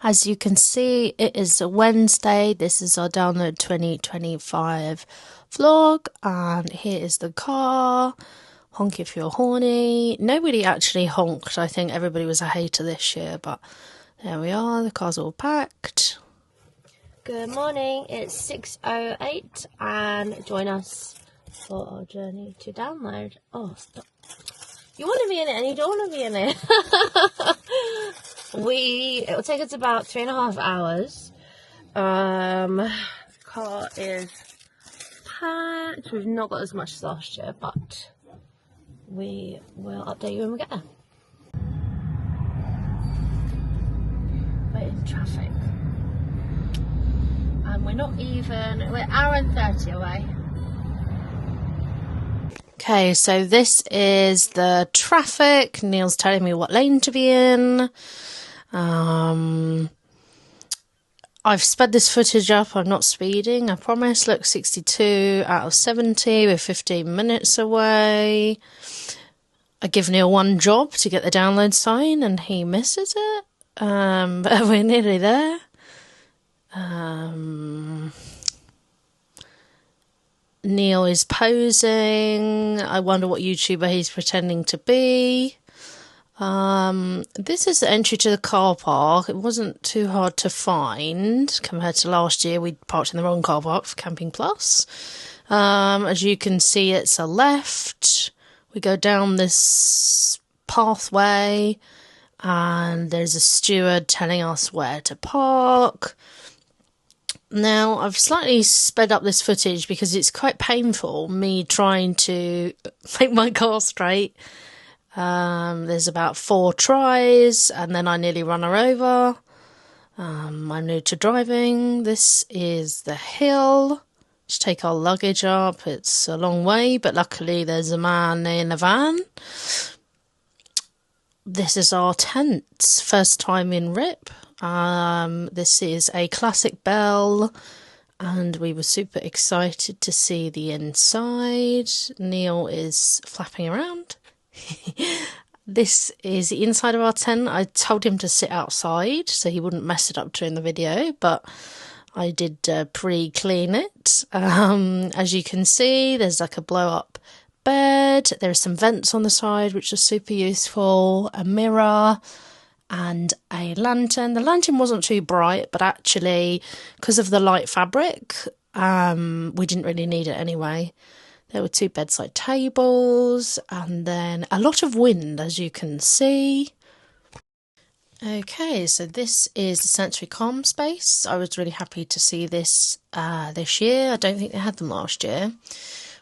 As you can see, it is a Wednesday. This is our Download 2025 vlog, and here is the car. Honk if you're horny. Nobody actually honked. I think everybody was a hater this year, but there we are. The car's all packed. Good morning, it's 6:08 and join us for our journey to Download. Oh, stop. You want to be in it and you don't want to be in it. It will take us about 3.5 hours. The car is packed. We've not got as much as last year, but we will update you when we get there. We're in traffic. And we're an hour and 30 away. Okay, so this is the traffic. Neil's telling me what lane to be in. I've sped this footage up. I'm not speeding, I promise. Look, 62 out of 70. We're 15 minutes away. I give Neil one job to get the download sign and he misses it. But we're nearly there. Neil is posing. I wonder what YouTuber he's pretending to be. This is the entry to the car park. It wasn't too hard to find compared to last year. We parked in the wrong car park for Camping Plus. As you can see, it's a left. We go down this pathway and there's a steward telling us where to park. Now, I've slightly sped up this footage because it's quite painful, me trying to make my car straight. There's about 4 tries, and then I nearly run her over. I'm new to driving. This is the hill to take our luggage up. It's a long way, but luckily there's a man in a van. This is our tent, first time in Rip. This is a classic bell, and we were super excited to see the inside. Neil is flapping around. This is the inside of our tent. I told him to sit outside so he wouldn't mess it up during the video, but I did pre-clean it. As you can see, there's like a blow-up bed. There are some vents on the side which are super useful, a mirror and a lantern. The lantern wasn't too bright, but actually because of the light fabric, we didn't really need it anyway. There were 2 bedside tables and then a lot of wind, as you can see. Okay, so this is the Sensory Calm Space. I was really happy to see this this year. I don't think they had them last year.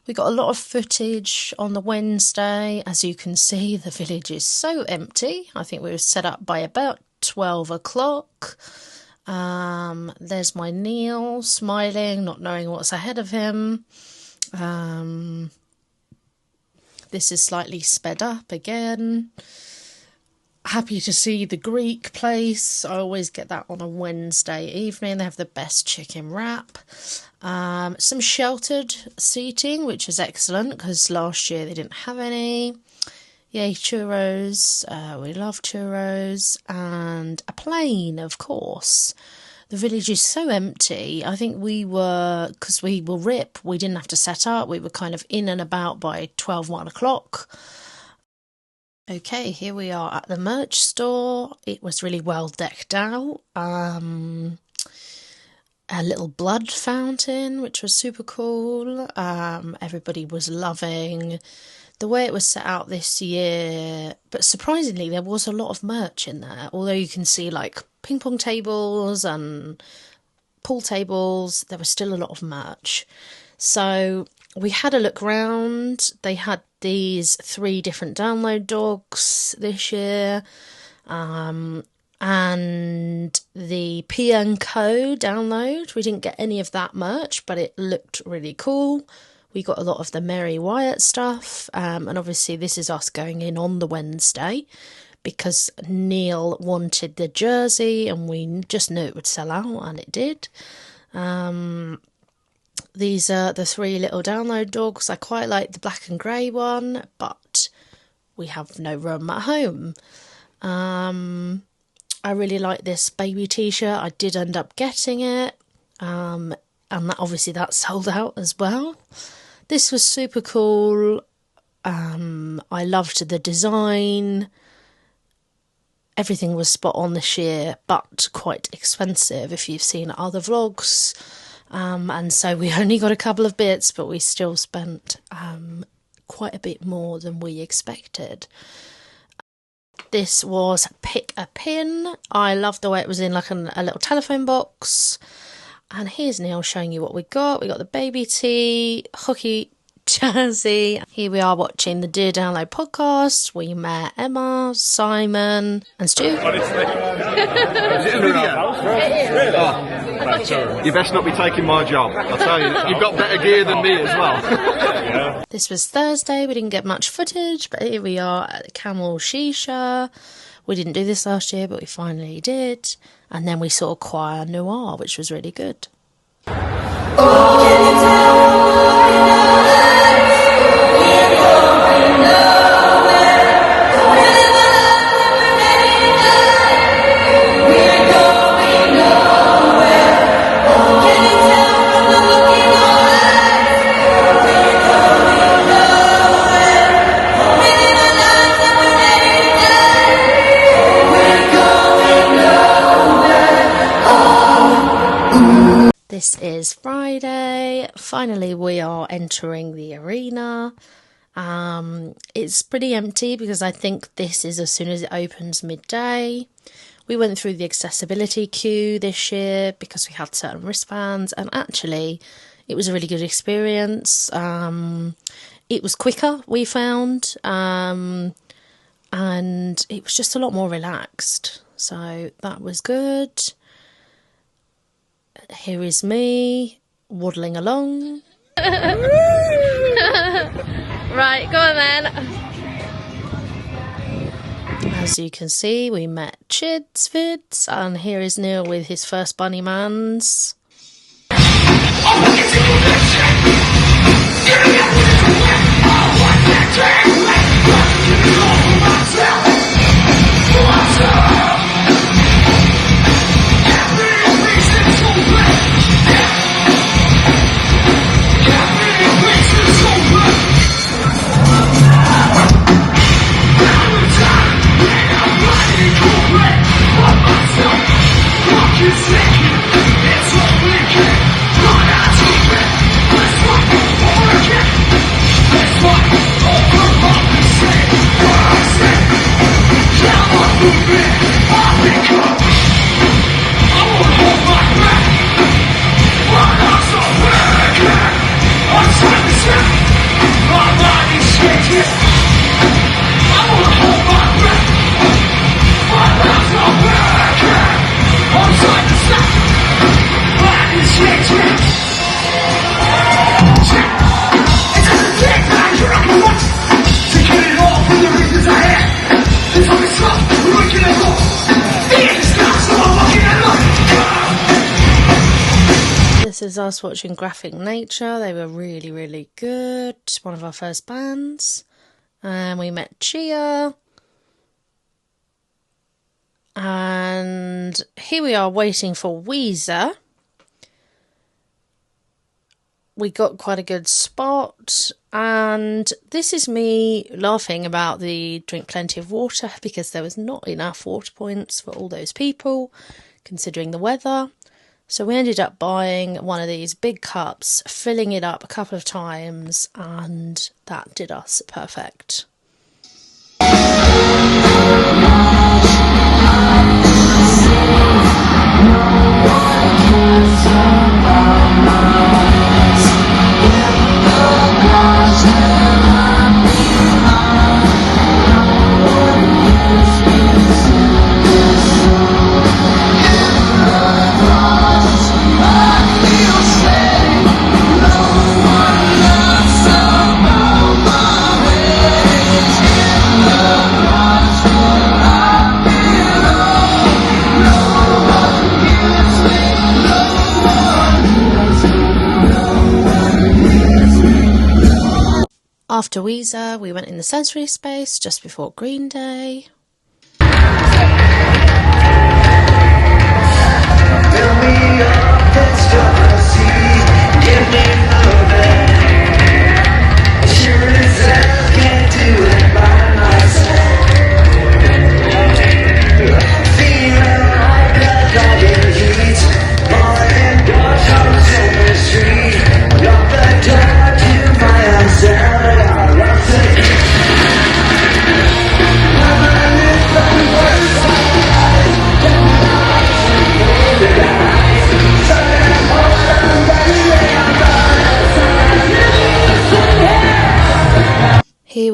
We got a lot of footage on the Wednesday. As you can see, the village is so empty. I think we were set up by about 12 o'clock. There's my Neil smiling, not knowing what's ahead of him. This is slightly sped up again. Happy to see the Greek place. I always get that on a Wednesday evening. They have the best chicken wrap. Some sheltered seating, which is excellent because last year they didn't have any. Yay, churros. We love churros. And a plane, of course. The village is so empty. I think because we were Rip, we didn't have to set up. We were kind of in and about by 1 o'clock. Okay, here we are at the merch store. It was really well decked out. A little blood fountain, which was super cool. Everybody was loving the way it was set out this year. But surprisingly, there was a lot of merch in there. Although you can see like ping pong tables and pool tables, there was still a lot of merch. So we had a look round. They had these 3 different download dogs this year. And the P & Co download, we didn't get any of that merch, but it looked really cool. We got a lot of the Mary Wyatt stuff, and obviously this is us going in on the Wednesday because Neil wanted the jersey and we just knew it would sell out, and it did. These are the 3 little download dogs. I quite like the black and grey one, but we have no room at home. I really like this baby t-shirt. I did end up getting it, and obviously that sold out as well. This was super cool. I loved the design. Everything was spot on this year, but quite expensive if you've seen other vlogs. And so we only got a couple of bits, but we still spent quite a bit more than we expected. This was Pick a Pin. I loved the way it was in like a little telephone box. And here's Neil showing you what we got. We got the baby tee, hockey jersey. Here we are watching the Dear Download podcast. We met Emma, Simon and Stu. Is it a video? You best not be taking my job. I'll tell you, you've got better gear than me as well. This was Thursday. We didn't get much footage, but here we are at the Camel Shisha. We didn't do this last year, but we finally did. And then we saw Choir Noir, which was really good. This is Friday. Finally, we are entering the arena. It's pretty empty because I think this is as soon as it opens midday. We went through the accessibility queue this year because we had certain wristbands, and actually it was a really good experience. It was quicker, we found, and it was just a lot more relaxed. So that was good. Here is me waddling along. Right, go on then. As you can see, we met Chids Vids, and here is Neil with his first bunny mans. This is us watching Graphic Nature. They were really, really good. One of our first bands. And we met Chia. And here we are waiting for Weezer. We got quite a good spot. And this is me laughing about the drink plenty of water because there was not enough water points for all those people, considering the weather. So we ended up buying one of these big cups, filling it up a couple of times, and that did us perfect. After Weezer, we went in the sensory space just before Green Day.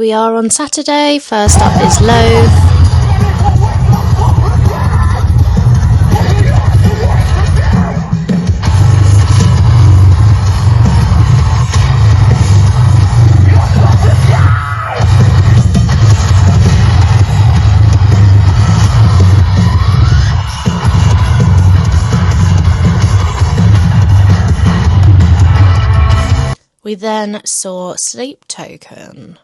we are on Saturday. First up is Loath. We then saw Sleep Token.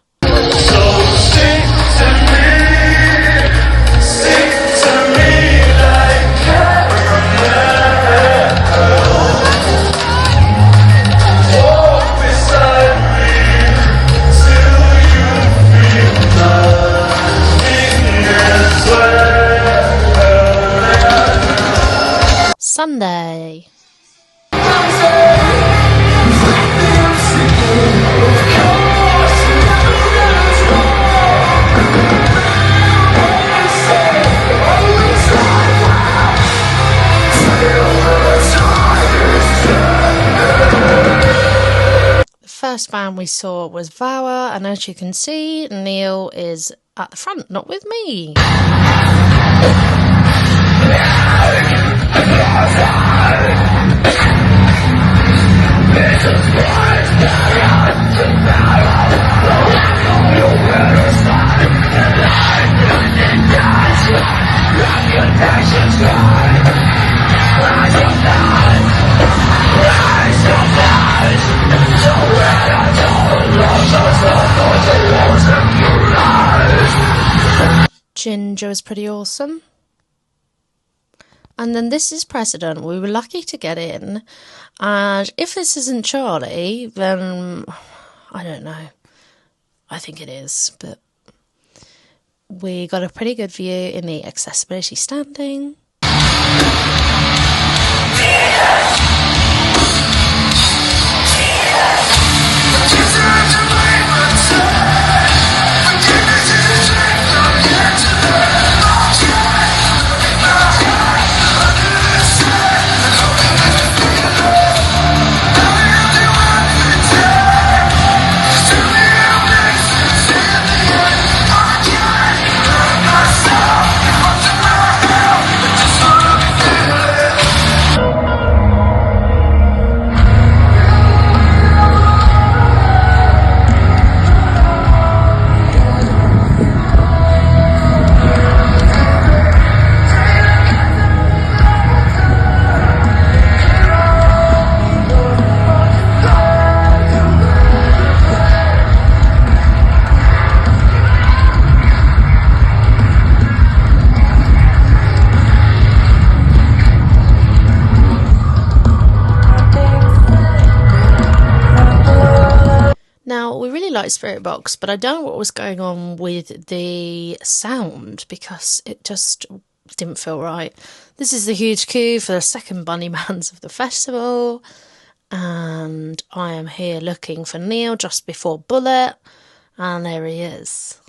Sunday. First band we saw was Vower, and as you can see, Neil is at the front, not with me. Ginger was pretty awesome. And then This Is President. We were lucky to get in. And if this isn't Charlie, then I don't know. I think it is. But we got a pretty good view in the accessibility standing. Now, we really liked Spirit Box, but I don't know what was going on with the sound because it just didn't feel right. This is the huge queue for the second Bunny Bands of the festival, and I am here looking for Neil just before Bullet, and there he is.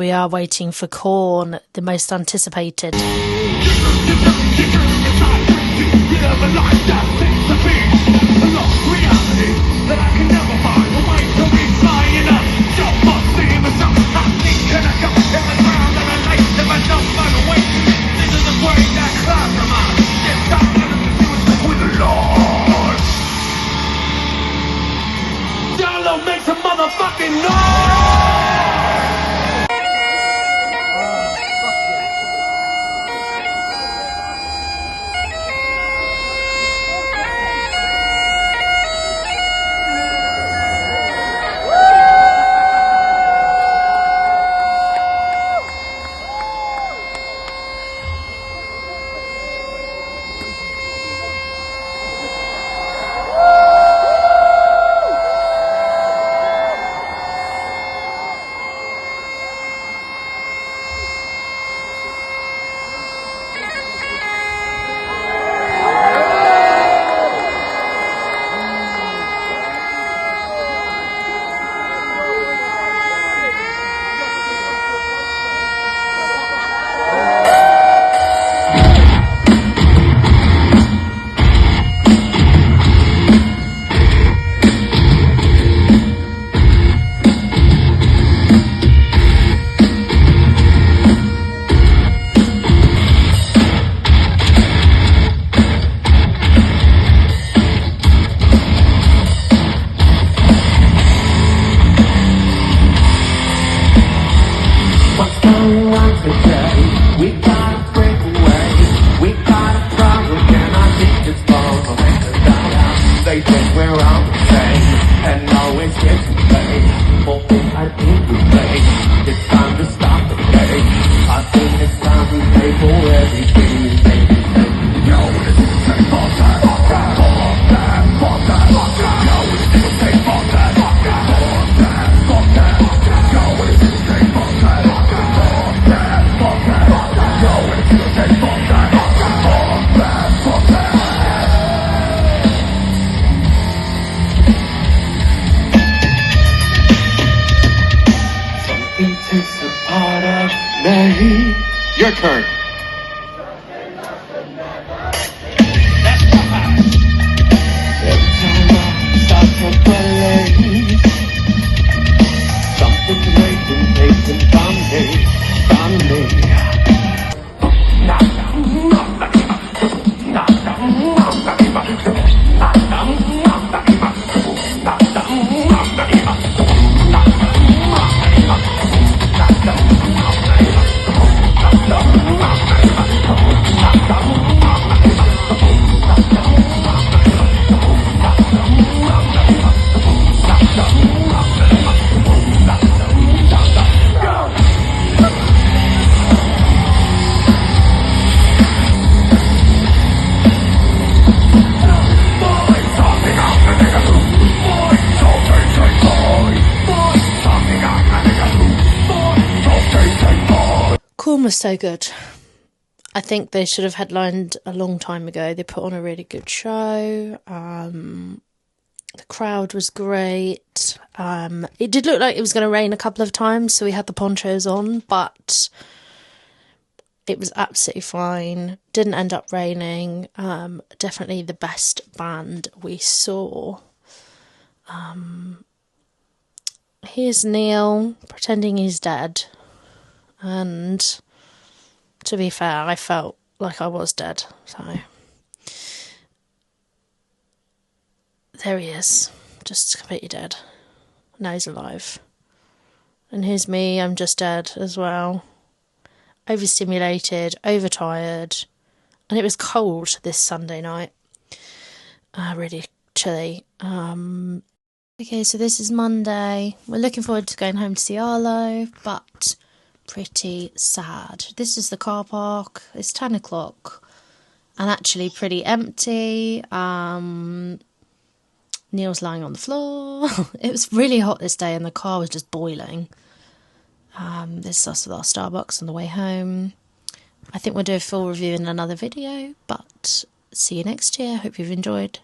we are waiting for Korn, the most anticipated. Make some motherfucking noise! Your turn. Korn was so good. I think they should have headlined a long time ago. They put on a really good show. The crowd was great. It did look like it was going to rain a couple of times, so we had the ponchos on, but it was absolutely fine. Didn't end up raining. Definitely the best band we saw. Here's Neil pretending he's dead. And to be fair, I felt like I was dead. So there he is, just completely dead. Now he's alive. And here's me, I'm just dead as well. Overstimulated, overtired. And it was cold this Sunday night. Really chilly. Okay, so this is Monday. We're looking forward to going home to see Arlo, but pretty sad. This is the car park. It's 10 o'clock and actually pretty empty. Neil's lying on the floor. It was really hot this day and the car was just boiling. This is us with our Starbucks on the way home. I think we'll do a full review in another video, but see you next year. Hope you've enjoyed.